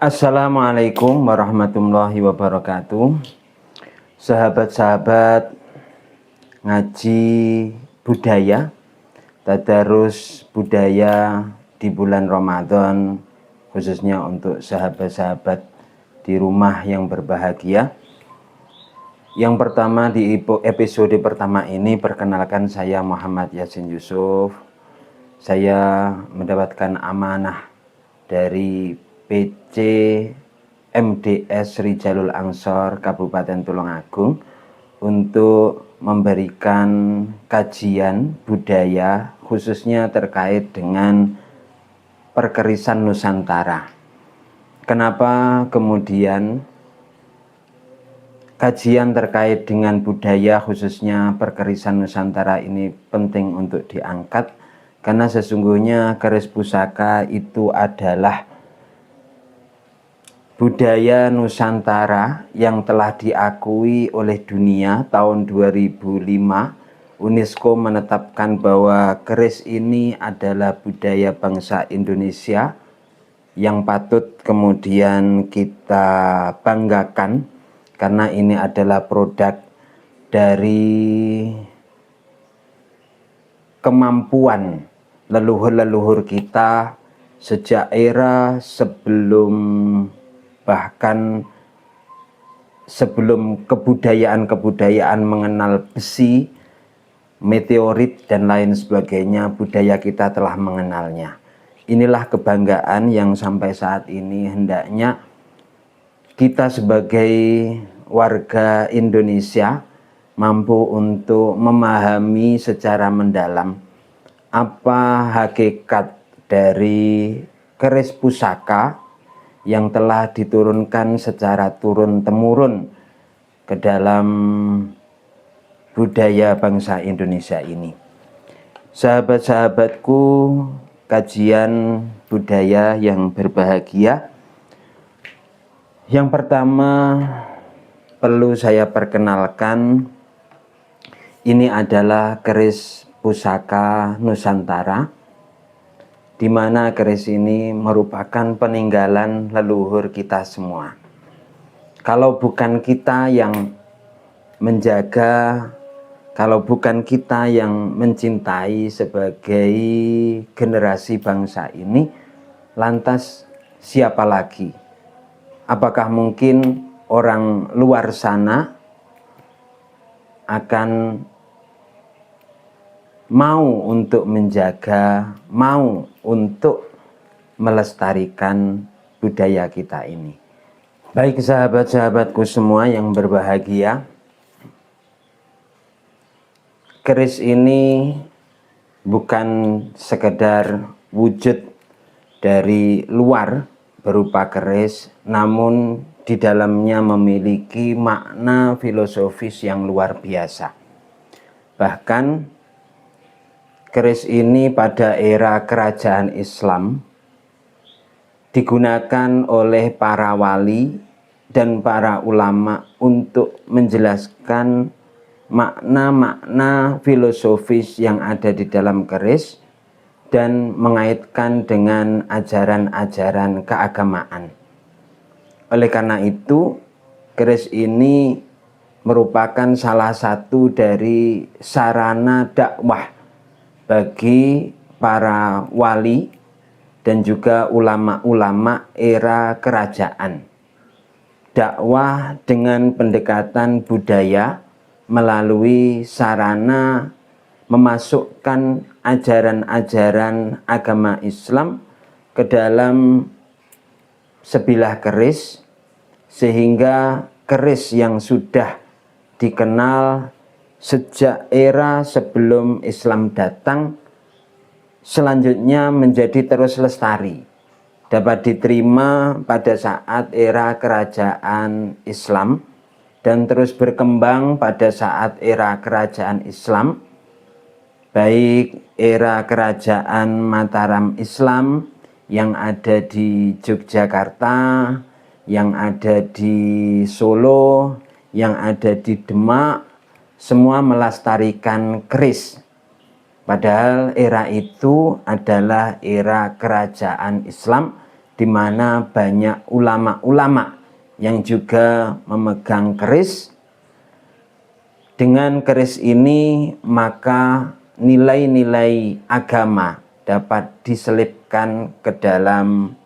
Assalamualaikum warahmatullahi wabarakatuh. Sahabat-sahabat ngaji budaya, tadarus budaya di bulan Ramadan, khususnya untuk sahabat-sahabat di rumah yang berbahagia. Yang pertama, di episode pertama ini, perkenalkan saya Muhammad Yasin Yusuf. Saya mendapatkan amanah dari PC MDS Rijalul Ansor Kabupaten Tulungagung untuk memberikan kajian budaya khususnya terkait dengan perkerisan Nusantara. Kenapa kemudian kajian terkait dengan budaya khususnya perkerisan Nusantara ini penting untuk diangkat? Karena sesungguhnya keris pusaka itu adalah budaya Nusantara yang telah diakui oleh dunia tahun 2005. UNESCO menetapkan bahwa keris ini adalah budaya bangsa Indonesia yang patut kemudian kita banggakan, karena ini adalah produk dari kemampuan leluhur-leluhur kita sejak era bahkan sebelum kebudayaan mengenal besi, meteorit dan lain sebagainya, budaya kita telah mengenalnya. Inilah kebanggaan yang sampai saat ini hendaknya kita sebagai warga Indonesia mampu untuk memahami secara mendalam apa hakikat dari keris pusaka yang telah diturunkan secara turun-temurun ke dalam budaya bangsa Indonesia ini. Sahabat-sahabatku, kajian budaya yang berbahagia, yang pertama perlu saya perkenalkan, ini adalah keris pusaka Nusantara, di mana keris ini merupakan peninggalan leluhur kita semua. Kalau bukan kita yang menjaga, kalau bukan kita yang mencintai sebagai generasi bangsa ini, lantas siapa lagi? Apakah mungkin orang luar sana akan mau untuk menjaga, mau untuk melestarikan budaya kita ini? Baik sahabat-sahabatku semua yang berbahagia, keris ini bukan sekedar wujud dari luar berupa keris, namun di dalamnya memiliki makna filosofis yang luar biasa. Bahkan keris ini pada era kerajaan Islam digunakan oleh para wali dan para ulama untuk menjelaskan makna-makna filosofis yang ada di dalam keris dan mengaitkan dengan ajaran-ajaran keagamaan. Oleh karena itu, keris ini merupakan salah satu dari sarana dakwah bagi para wali dan juga ulama-ulama era kerajaan. Dakwah dengan pendekatan budaya melalui sarana memasukkan ajaran-ajaran agama Islam ke dalam sebilah keris, sehingga keris yang sudah dikenal sejak era sebelum Islam datang selanjutnya menjadi terus lestari, dapat diterima pada saat era kerajaan Islam dan terus berkembang pada saat era kerajaan Islam, baik era kerajaan Mataram Islam yang ada di Yogyakarta, yang ada di Solo, yang ada di Demak, semua melestarikan keris. Padahal era itu adalah era kerajaan Islam di mana banyak ulama-ulama yang juga memegang keris. Dengan keris ini maka nilai-nilai agama dapat diselipkan ke dalam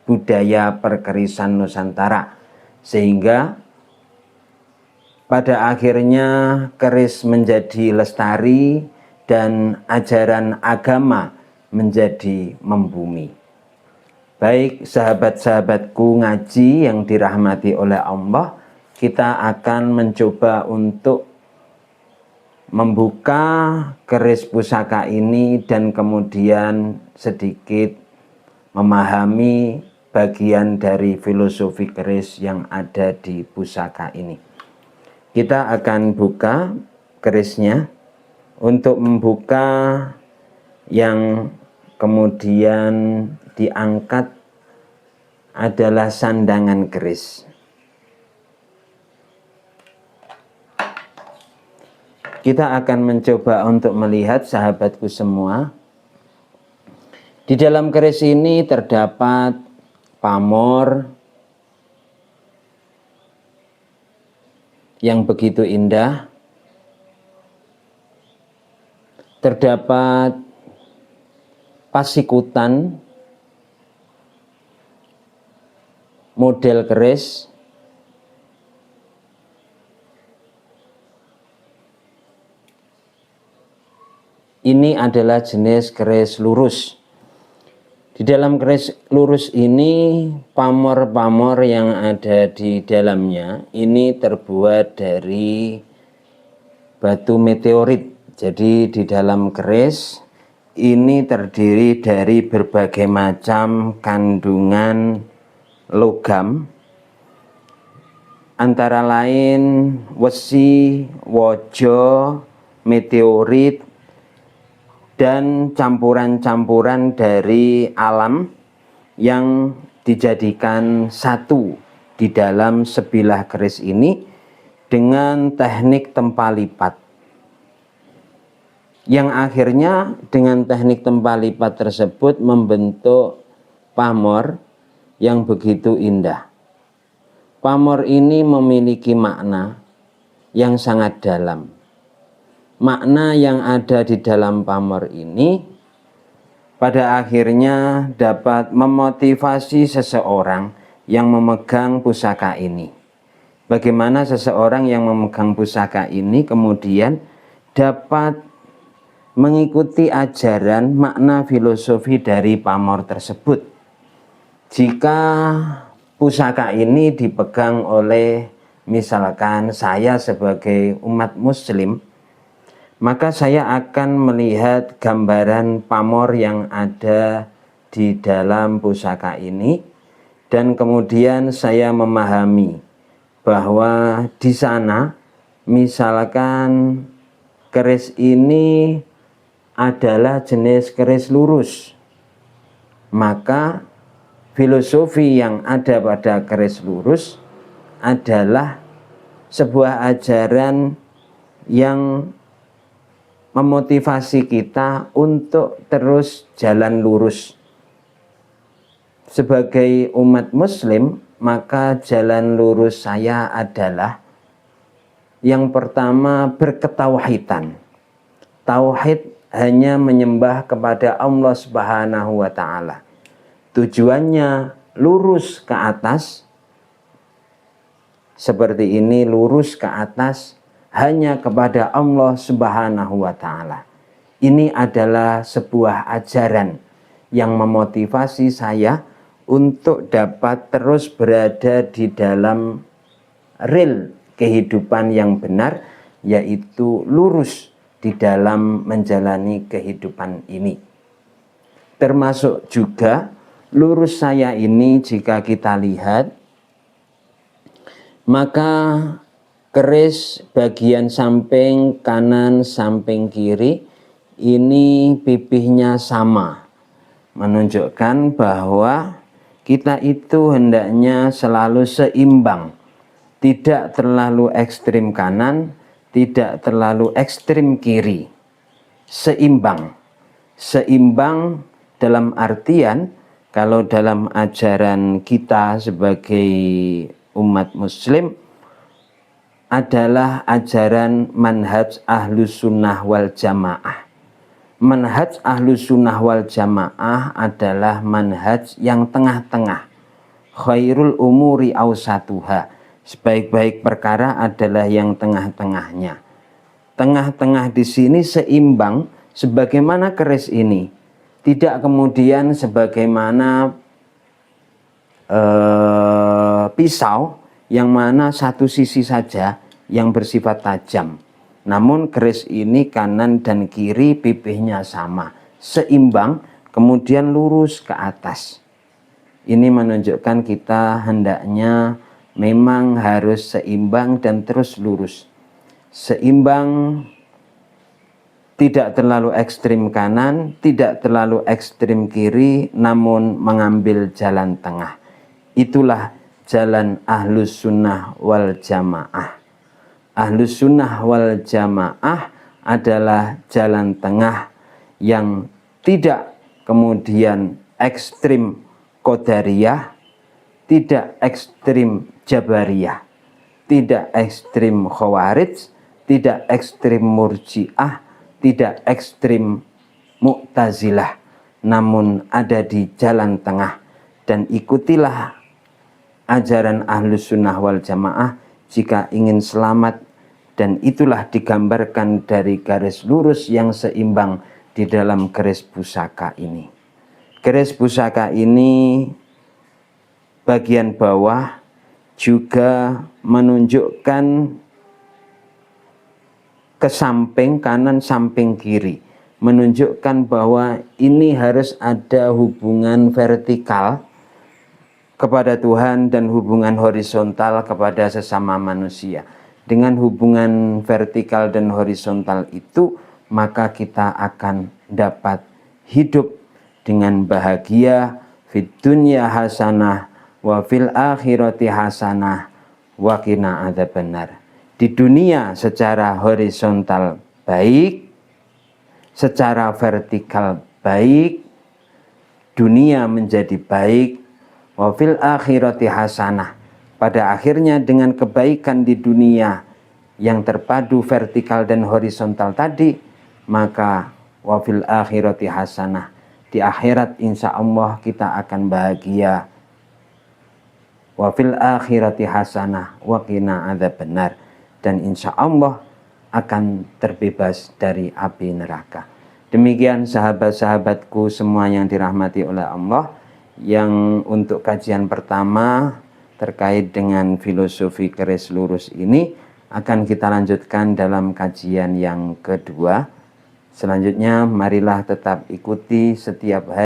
budaya perkerisan Nusantara, sehingga pada akhirnya keris menjadi lestari dan ajaran agama menjadi membumi. Baik sahabat-sahabatku ngaji yang dirahmati oleh Allah, kita akan mencoba untuk membuka keris pusaka ini dan kemudian sedikit memahami bagian dari filosofi keris yang ada di pusaka ini. Kita akan buka kerisnya. Untuk membuka yang kemudian diangkat adalah sandangan keris. Kita akan mencoba untuk melihat, sahabatku semua, di dalam keris ini terdapat pamor yang begitu indah, terdapat pasikutan model keris, ini adalah jenis keris lurus. Di dalam keris lurus ini, pamor-pamor yang ada di dalamnya ini terbuat dari batu meteorit. Jadi di dalam keris ini terdiri dari berbagai macam kandungan logam, antara lain wesi, wojo, meteorit, dan campuran-campuran dari alam yang dijadikan satu di dalam sebilah keris ini dengan teknik tempa lipat. Yang akhirnya dengan teknik tempa lipat tersebut membentuk pamor yang begitu indah. Pamor ini memiliki makna yang sangat dalam. Makna yang ada di dalam pamor ini pada akhirnya dapat memotivasi seseorang yang memegang pusaka ini. Bagaimana seseorang yang memegang pusaka ini kemudian dapat mengikuti ajaran makna filosofi dari pamor tersebut. Jika pusaka ini dipegang oleh misalkan saya sebagai umat muslim, maka saya akan melihat gambaran pamor yang ada di dalam pusaka ini, dan kemudian saya memahami bahwa di sana misalkan keris ini adalah jenis keris lurus, maka filosofi yang ada pada keris lurus adalah sebuah ajaran yang memotivasi kita untuk terus jalan lurus. Sebagai umat muslim, maka jalan lurus saya adalah yang pertama, berketauhidan. Tauhid hanya menyembah kepada Allah Subhanahu wa Ta'ala. Tujuannya lurus ke atas, seperti ini, lurus ke atas hanya kepada Allah Subhanahu wa Ta'ala. Ini adalah sebuah ajaran yang memotivasi saya untuk dapat terus berada di dalam rel kehidupan yang benar, yaitu lurus di dalam menjalani kehidupan ini. Termasuk juga lurus saya ini, jika kita lihat, maka keris bagian samping kanan, samping kiri ini pipihnya sama, menunjukkan bahwa kita itu hendaknya selalu seimbang, tidak terlalu ekstrim kanan, tidak terlalu ekstrim kiri, seimbang. Seimbang dalam artian Kalau dalam ajaran kita sebagai umat muslim adalah ajaran manhaj ahlus sunnah wal jamaah. Manhaj ahlus sunnah wal jamaah adalah manhaj yang tengah-tengah. Khairul umuri awsatuha. Sebaik-baik perkara adalah yang tengah-tengahnya. Tengah-tengah di sini seimbang sebagaimana keris ini. Tidak kemudian sebagaimana pisau yang mana satu sisi saja yang bersifat tajam. Namun keris ini kanan dan kiri pipihnya sama, seimbang, kemudian lurus ke atas. Ini menunjukkan kita hendaknya memang harus seimbang dan terus lurus. Seimbang, tidak terlalu ekstrim kanan, tidak terlalu ekstrim kiri, namun mengambil jalan tengah. Itulah jalan ahlus sunnah wal jamaah. Ahlus sunnah wal jamaah adalah jalan tengah yang tidak kemudian ekstrim qadariyah, tidak ekstrim jabariyah, tidak ekstrim khawarij, tidak ekstrim murji'ah, tidak ekstrim mu'tazilah, namun ada di jalan tengah. Dan ikutilah ajaran ahlus sunnah wal jamaah jika ingin selamat, dan itulah digambarkan dari garis lurus yang seimbang di dalam keris pusaka ini. Keris pusaka ini bagian bawah juga menunjukkan ke samping kanan, samping kiri, menunjukkan bahwa ini harus ada hubungan vertikal kepada Tuhan dan hubungan horizontal kepada sesama manusia. Dengan hubungan vertikal dan horizontal itu, maka kita akan dapat hidup dengan bahagia fid dunya hasanah wa fil akhirati hasanah wa qina adzabannar. Di dunia secara horizontal baik, secara vertikal baik, dunia menjadi baik, wa fil akhirati hasanah. Pada akhirnya dengan kebaikan di dunia yang terpadu vertikal dan horizontal tadi, maka wa fil akhirati hasanah. Di akhirat insya Allah kita akan bahagia. Wa fil akhirati hasanah wa qina adzabannar. Dan insya Allah akan terbebas dari api neraka. Demikian sahabat-sahabatku semua yang dirahmati oleh Allah, yang untuk kajian pertama terkait dengan filosofi keris lurus ini akan kita lanjutkan dalam kajian yang kedua. Selanjutnya marilah tetap ikuti setiap hari